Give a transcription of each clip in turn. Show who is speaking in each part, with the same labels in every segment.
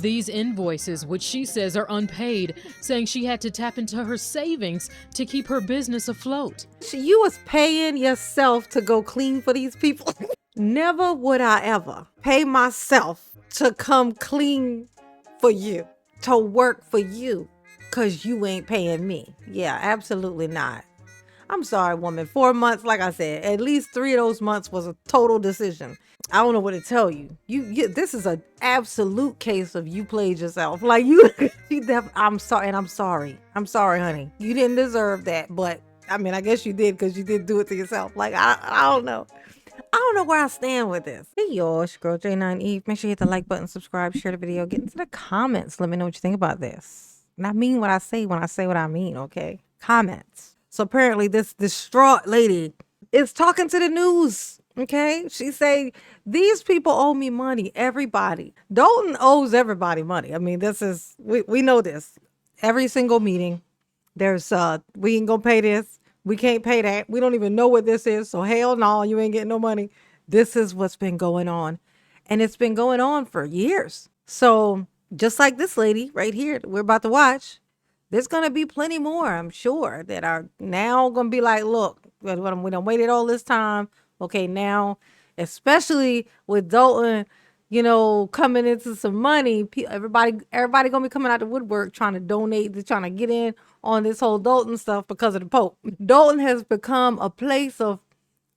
Speaker 1: these invoices, which she says are unpaid, saying she had to tap into her savings to keep her business afloat.
Speaker 2: You was paying yourself to go clean for these people. Never would I ever pay myself to come clean for you, to work for you, because you ain't paying me. Yeah, absolutely not. I'm sorry, woman. 4 months, like I said, at least 3 of those months was a total decision. I don't know what to tell you. This is an absolute case of you played yourself. Like I'm sorry, and I'm sorry. I'm sorry, honey. You didn't deserve that, but I mean, I guess you did because you did do it to yourself. Like, I don't know. I don't know where I stand with this. Hey, y'all, it's your girl J9 Eve. Make sure you hit the like button, subscribe, share the video, get into the comments. Let me know what you think about this. And I mean what I say when I say what I mean, okay? Comments. So apparently this distraught lady is talking to the news, okay? She say, these people owe me money, everybody. Dalton owes everybody money. I mean, we know this. Every single meeting, there's, we ain't gonna pay this. We can't pay that. We don't even know what this is. So hell no, you ain't getting no money. This is what's been going on. And it's been going on for years. So just like this lady right here that we're about to watch, there's going to be plenty more, I'm sure, that are now going to be like, look, we done waited all this time. Okay, now, especially with Dalton, coming into some money, everybody going to be coming out the woodwork trying to donate, trying to get in on this whole Dalton stuff because of the Pope. Dalton has become a place of,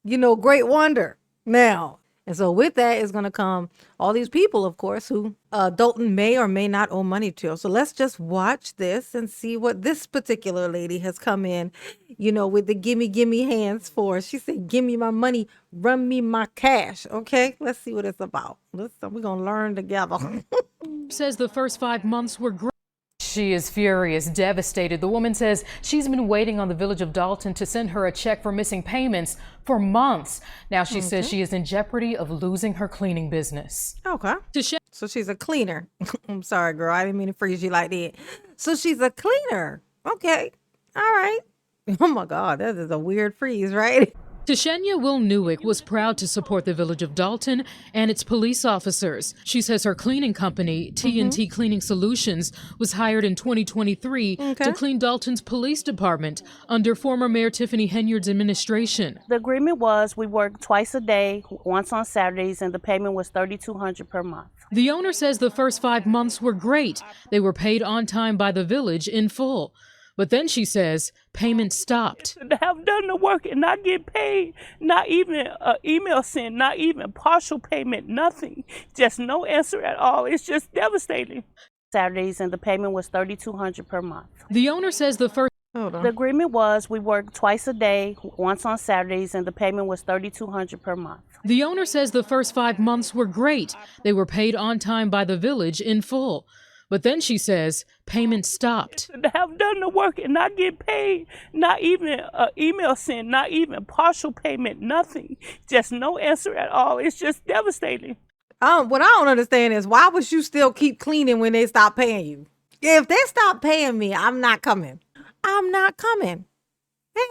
Speaker 2: great wonder now. And so with that is going to come all these people, of course, who Dalton may or may not owe money to. So let's just watch this and see what this particular lady has come in, with the gimme hands for. She said, give me my money, run me my cash. Okay, let's see what it's about. We're going to learn together.
Speaker 1: Says the first 5 months were great. She is furious, devastated. The woman says she's been waiting on the village of Dalton to send her a check for missing payments for months. Now she says she is in jeopardy of losing her cleaning business.
Speaker 2: Okay. So she's a cleaner. I'm sorry, girl. I didn't mean to freeze you like that. So she's a cleaner. Okay. All right. Oh my God. That is a weird freeze, right?
Speaker 1: Tishenya Will-Newick was proud to support the village of Dalton and its police officers. She says her cleaning company, T&T Cleaning Solutions, was hired in 2023 to clean Dalton's police department under former Mayor Tiffany Henyard's administration.
Speaker 3: The agreement was we worked twice a day, once on Saturdays, and the payment was $3,200 per month.
Speaker 1: The owner says the first 5 months were great. They were paid on time by the village in full. But then she says payment stopped.
Speaker 3: To have done the work and not get paid, not even an email sent, not even partial payment, nothing. Just no answer at all. It's just devastating. Saturdays, and the payment was $3,200 per month.
Speaker 1: The owner says the first...
Speaker 3: The agreement was we worked twice a day, once on Saturdays, and the payment was $3,200 per month.
Speaker 1: The owner says the first 5 months were great. They were paid on time by the village in full. But then she says payment stopped.
Speaker 3: To have done the work and not get paid, not even an email sent, not even partial payment, nothing. Just no answer at all. It's just devastating.
Speaker 2: What I don't understand is why would you still keep cleaning when they stop paying you? If they stop paying me, I'm not coming. I'm not coming. Hell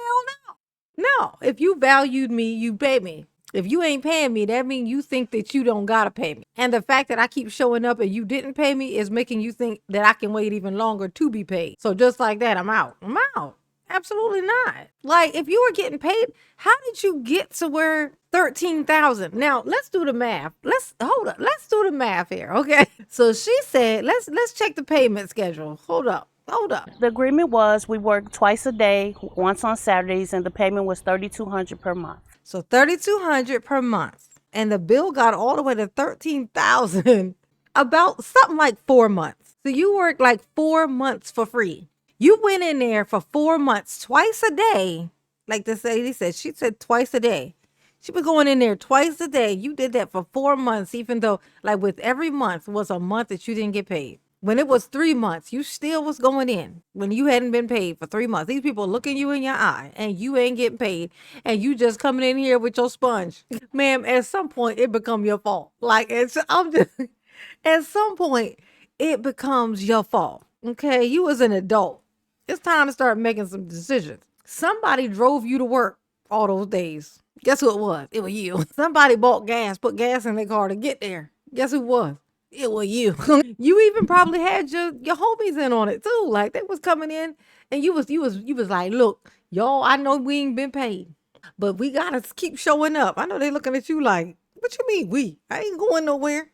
Speaker 2: no. No. If you valued me, you pay me. If you ain't paying me, that means you think that you don't gotta pay me. And the fact that I keep showing up and you didn't pay me is making you think that I can wait even longer to be paid. So just like that, I'm out. I'm out. Absolutely not. Like, if you were getting paid, how did you get to where $13,000? Now, let's do the math. Let's do the math here, okay? So she said, let's check the payment schedule. Hold up.
Speaker 3: The agreement was we worked twice a day, once on Saturdays, and the payment was $3,200 per month.
Speaker 2: So $3,200 per month. And the bill got all the way to $13,000 about something like 4 months. So you worked like 4 months for free. You went in there for 4 months, twice a day. Like this lady said, she said twice a day. She was going in there twice a day. You did that for 4 months, even though like with every month was a month that you didn't get paid. When it was 3 months, you still was going in when you hadn't been paid for 3 months. These people looking you in your eye and you ain't getting paid and you just coming in here with your sponge. Ma'am, at some point it become your fault. Like at some point it becomes your fault. Okay, you as an adult, it's time to start making some decisions. Somebody drove you to work all those days. Guess who it was? It was you. Somebody bought gas, put gas in their car to get there. Guess who it was? it was you. You even probably had your homies in on it too. Like they was coming in and you was like, look, y'all, I know we ain't been paid, but we gotta keep showing up. I know they looking at you like, what you mean we? I ain't going nowhere.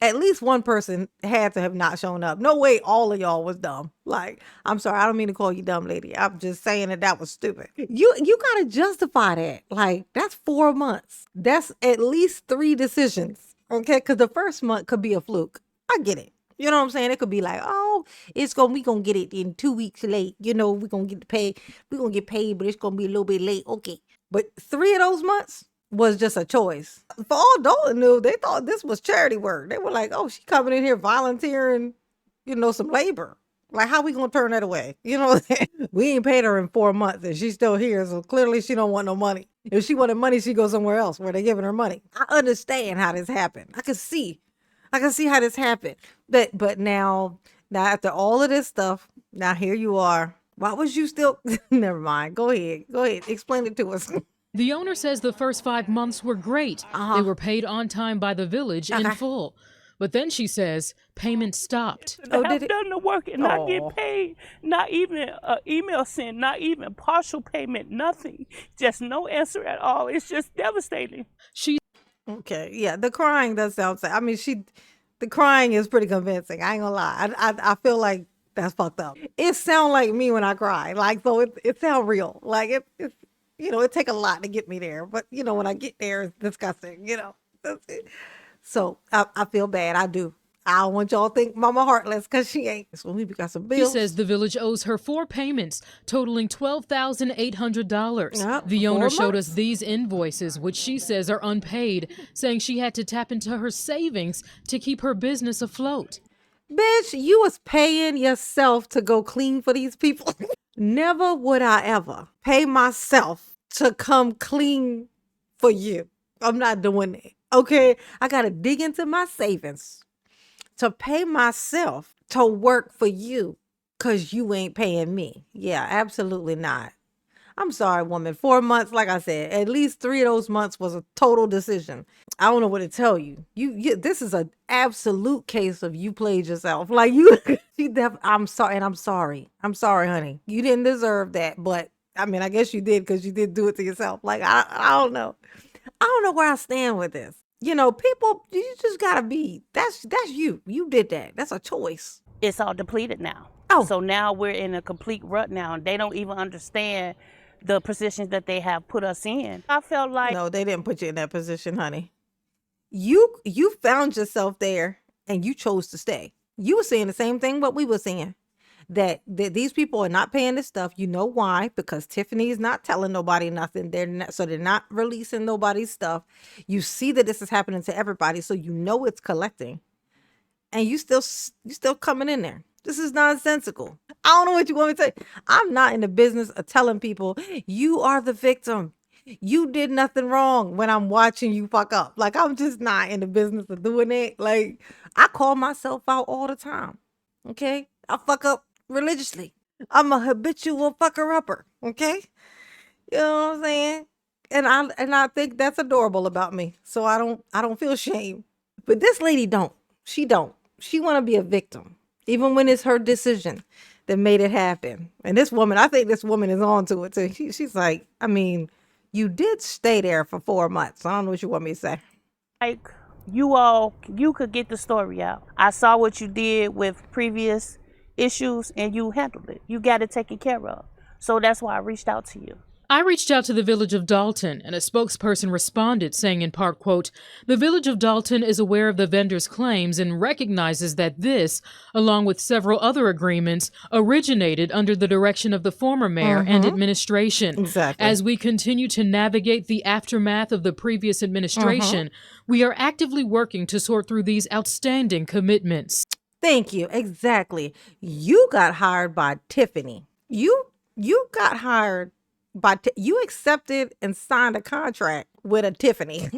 Speaker 2: At least one person had to have not shown up. No way all of y'all was dumb. Like, I'm sorry, I don't mean to call you dumb, lady. I'm just saying that was stupid. You gotta justify that. Like, that's 4 months. That's at least 3 decisions. Okay, because the first month could be a fluke. I get it. You know what I'm saying? It could be like, oh, we gonna get it in 2 weeks late. You know, we gonna get paid. We gonna get paid, but it's gonna be a little bit late. Okay, but 3 of those months was just a choice. For all Dalton knew, they thought this was charity work. They were like, oh, she coming in here volunteering, some labor. Like, how we gonna turn that away? We ain't paid her in 4 months and she's still here. So clearly she don't want no money. If she wanted money, she'd go somewhere else where they giving her money. I understand how this happened. I can see how this happened. But now after all of this stuff, now here you are. Why was you still, never mind. Go ahead. Explain it to us.
Speaker 1: The owner says the first 5 months were great. They were paid on time by the village in full. But then she says payment stopped.
Speaker 3: I've done the work and not get paid. Not even an email sent, not even partial payment, nothing. Just no answer at all. It's just devastating.
Speaker 2: Okay, yeah, the crying does sound sad. I mean, the crying is pretty convincing. I ain't gonna lie. I feel like that's fucked up. It sound like me when I cry. Like, so it sound real. Like it's it take a lot to get me there. But when I get there, it's disgusting. That's it. So I feel bad. I do. I don't want y'all to think Mama heartless because she ain't. So we got some bills.
Speaker 1: She says the village owes her 4 payments totaling $12,800.
Speaker 2: Yep,
Speaker 1: The owner
Speaker 2: 4
Speaker 1: showed
Speaker 2: months.
Speaker 1: us these invoices, which she says are unpaid, saying she had to tap into her savings to keep her business afloat.
Speaker 2: Bitch, you was paying yourself to go clean for these people. Never would I ever pay myself to come clean for you. I'm not doing that. Okay, I got to dig into my savings to pay myself to work for you because you ain't paying me. Yeah, absolutely not. I'm sorry, woman. 4 months, like I said, at least 3 of those months was a total decision. I don't know what to tell you. This is an absolute case of you played yourself. Like I'm sorry, and I'm sorry. I'm sorry, honey. You didn't deserve that, but I mean, I guess you did because you did do it to yourself. Like I don't know. I don't know where I stand with this. People, you just gotta be. That's you. You did that. That's a choice.
Speaker 3: It's all depleted now.
Speaker 2: Oh.
Speaker 3: So now we're in a complete rut now, and they don't even understand the positions that they have put us in. I felt like
Speaker 2: No, they didn't put you in that position, honey. You found yourself there and you chose to stay. You were saying the same thing what we were saying. That these people are not paying this stuff. You know why? Because Tiffany is not telling nobody nothing. They're not releasing nobody's stuff. You see that this is happening to everybody, so you know it's collecting. And you still coming in there. This is nonsensical. I don't know what you want me to say. I'm not in the business of telling people you are the victim. You did nothing wrong when I'm watching you fuck up. Like, I'm just not in the business of doing it. Like, I call myself out all the time. Okay? I fuck up religiously. I'm a habitual fucker-upper. Okay? You know what I'm saying? And I think that's adorable about me. So I don't feel shame. But this lady don't. She don't. She want to be a victim. Even when it's her decision that made it happen. And this woman, I think this woman is on to it too. She's like, I mean, you did stay there for 4 months. I don't know what you want me to say.
Speaker 3: like you could get the story out. I saw what you did with previous issues and you handled it. You got it taken care of. So that's why I reached out to you.
Speaker 1: I reached out to the village of Dalton, and a spokesperson responded, saying in part, quote, "The village of Dalton is aware of the vendor's claims and recognizes that this, along with several other agreements, originated under the direction of the former mayor and administration.
Speaker 2: Exactly.
Speaker 1: As we continue to navigate the aftermath of the previous administration, we are actively working to sort through these outstanding commitments."
Speaker 2: Thank you. Exactly. You got hired by Tiffany. You got hired by you accepted and signed a contract with a Tiffany.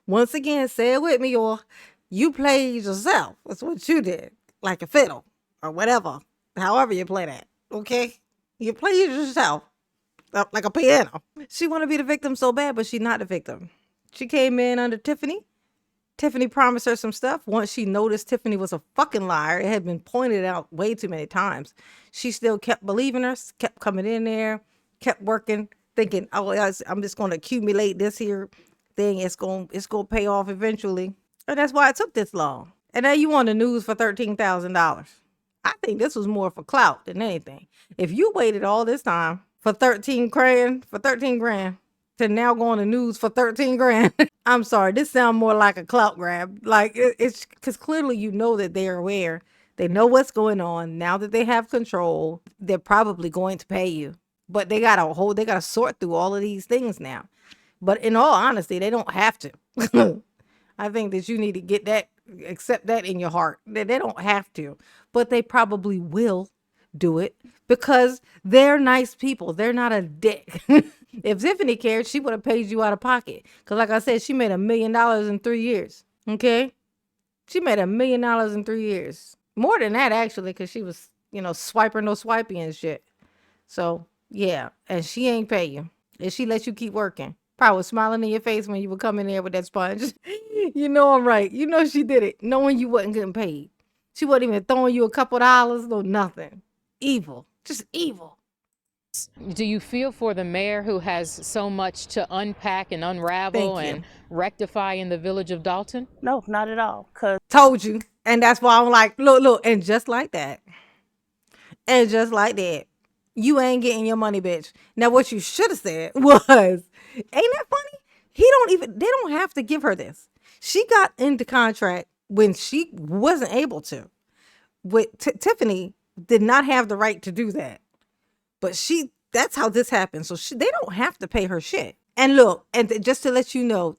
Speaker 2: Once again, say it with me, or you played yourself. That's what you did, like a fiddle or whatever. However you play that, okay? You played yourself like a piano. She want to be the victim so bad, but she's not the victim. She came in under Tiffany, Tiffany promised her some stuff. Once she noticed Tiffany was a fucking liar, it had been pointed out way too many times. She still kept believing her, kept coming in there, kept working, thinking, oh, I'm just going to accumulate this here thing. It's going to pay off eventually. And that's why it took this long. And now you on the news for $13,000. I think this was more for clout than anything. If you waited all this time for 13 grand, to now go on the news for 13 grand. I'm sorry, this sounds more like a clout grab. Like it's because clearly you know that they're aware. They know what's going on. Now that they have control, they're probably going to pay you. But they gotta sort through all of these things now. But in all honesty, they don't have to. I think that you need to accept that in your heart. That they don't have to. But they probably will do it because they're nice people. They're not a dick. If Tiffany cared, she would have paid you out of pocket. Because like I said, she made $1 million in 3 years. Okay? She made $1 million in 3 years. More than that, actually, because she was, swiper no swipey and shit. So, yeah. And she ain't pay you. And she let you keep working. Probably was smiling in your face when you would come in there with that sponge. You know I'm right. You know she did it, knowing you wasn't getting paid. She wasn't even throwing you a couple dollars, no nothing. Evil. Just evil.
Speaker 1: Do you feel for the mayor who has so much to unpack and unravel and rectify in the village of Dalton?
Speaker 3: No, not at all. Cause
Speaker 2: told you. And that's why I'm like, look. And just like that. And just like that. You ain't getting your money, bitch. Now, what you should have said was, ain't that funny? They don't have to give her this. She got into contract when she wasn't able to. With Tiffany did not have the right to do that. But that's how this happened. So they don't have to pay her shit. And look, and just to let you know,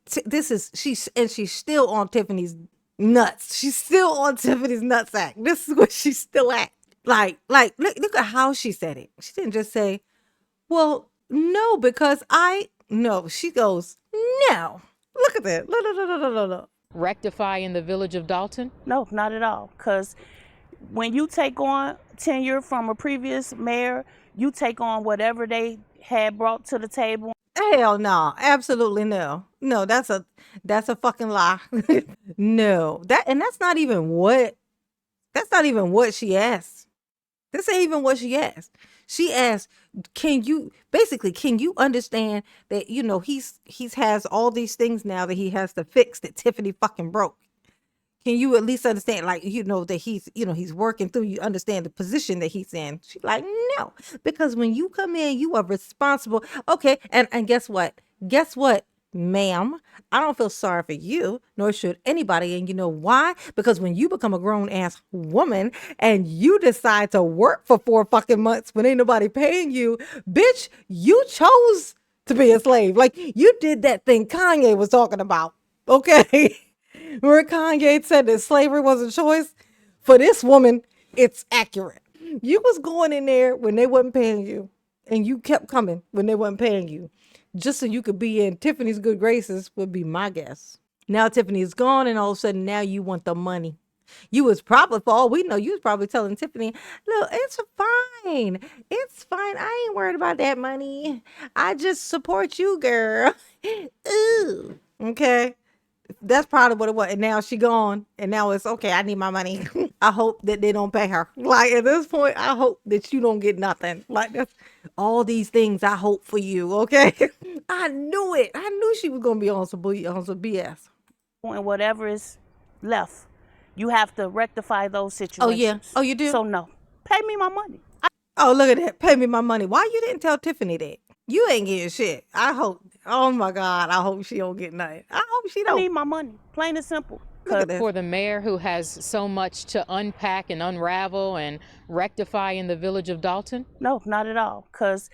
Speaker 2: she's still on Tiffany's nuts. She's still on Tiffany's nutsack. This is where she's still at. Like, look at how she said it. She didn't just say, well, no, because no. She goes, no. Look at that. Look.
Speaker 1: Rectify in the village of Dalton?
Speaker 3: No, not at all. Because when you take on tenure from a previous mayor, you take on whatever they had brought to the table.
Speaker 2: Hell no, absolutely no. No, that's a fucking lie. No, that's not even what she asked. This ain't even what she asked. She asked, can you understand that he's has all these things now that he has to fix that Tiffany fucking broke? Can you at least understand, that he's working through, you understand the position that he's in? She's like, no, because when you come in, you are responsible. Okay. And guess what? Ma'am, I don't feel sorry for you, nor should anybody. And you know why? Because when you become a grown ass woman and you decide to work for 4 fucking months when ain't nobody paying you, bitch, you chose to be a slave. Like you did that thing Kanye was talking about. Okay. Where Kanye said that slavery was a choice, for this woman, it's accurate. You was going in there when they wasn't paying you, and you kept coming when they wasn't paying you, just so you could be in Tiffany's good graces, would be my guess. Now Tiffany's gone, and all of a sudden now you want the money. You was probably, for all we know, you was probably telling Tiffany, look, it's fine. It's fine. I ain't worried about that money. I just support you, girl. Ooh. Okay. That's probably what it was. And now she gone. And now it's okay. I need my money. I hope that they don't pay her. Like at this point, I hope that you don't get nothing. Like that's all these things I hope for you. Okay. I knew it. I knew she was going to be on some BS.
Speaker 3: And whatever is left, you have to rectify those situations.
Speaker 2: Oh, yeah. Oh, you do?
Speaker 3: So no, pay me my money.
Speaker 2: Oh, look at that. Pay me my money. Why you didn't tell Tiffany that? You ain't getting shit. I hope. Oh my God. I hope she don't get nothing. I hope she don't.
Speaker 3: I need my money. Plain and simple.
Speaker 1: For the mayor who has so much to unpack and unravel and rectify in the village of Dalton?
Speaker 3: No, not at all. Because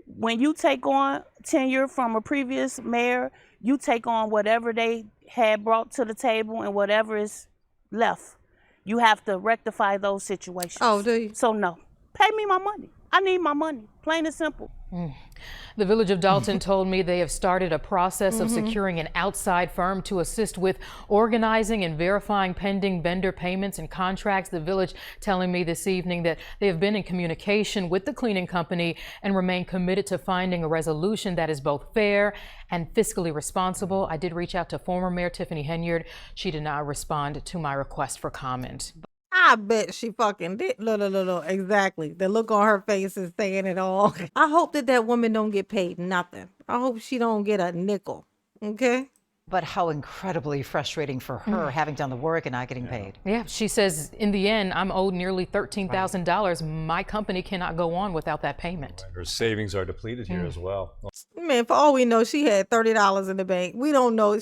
Speaker 3: when you take on tenure from a previous mayor, you take on whatever they had brought to the table and whatever is left. You have to rectify those situations.
Speaker 2: Oh, do you?
Speaker 3: So no, pay me my money. I need my money. Plain and simple.
Speaker 1: The Village of Dalton told me they have started a process of securing an outside firm to assist with organizing and verifying pending vendor payments and contracts. The Village telling me this evening that they have been in communication with the cleaning company and remain committed to finding a resolution that is both fair and fiscally responsible. I did reach out to former Mayor Tiffany Henyard. She did not respond to my request for comment.
Speaker 2: I bet she fucking did. Look, exactly. The look on her face is saying it all. I hope that woman don't get paid nothing. I hope she don't get a nickel. Okay?
Speaker 4: But how incredibly frustrating for her having done the work and not getting paid.
Speaker 1: Yeah, she says, in the end, I'm owed nearly $13,000. My company cannot go on without that payment.
Speaker 5: Her savings are depleted here as well.
Speaker 2: Man, for all we know, she had $30 in the bank. We don't know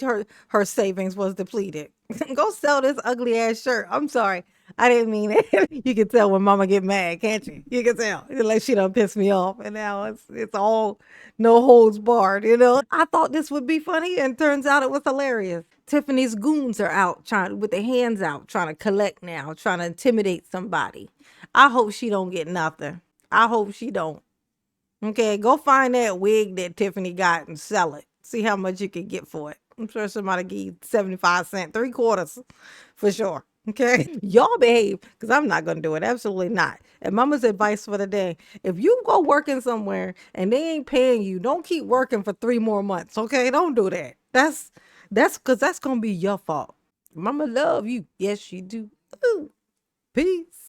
Speaker 2: her savings was depleted. Go sell this ugly ass shirt. I'm sorry. I didn't mean it. You can tell when mama get mad, can't you? You can tell. Like she done pissed me off. And now it's all no holds barred, you know? I thought this would be funny and turns out it was hilarious. Tiffany's goons are out with their hands out, trying to collect now, trying to intimidate somebody. I hope she don't get nothing. I hope she don't. Okay, go find that wig that Tiffany got and sell it. See how much you can get for it. I'm sure somebody give you 75 cents, 3/4 for sure. Okay, y'all behave, because I'm not going to do it. Absolutely not. And mama's advice for the day, if you go working somewhere and they ain't paying you, don't keep working for 3 more months. Okay, don't do that. That's because that's going to be your fault. Mama love you. Yes, she do. Ooh. Peace.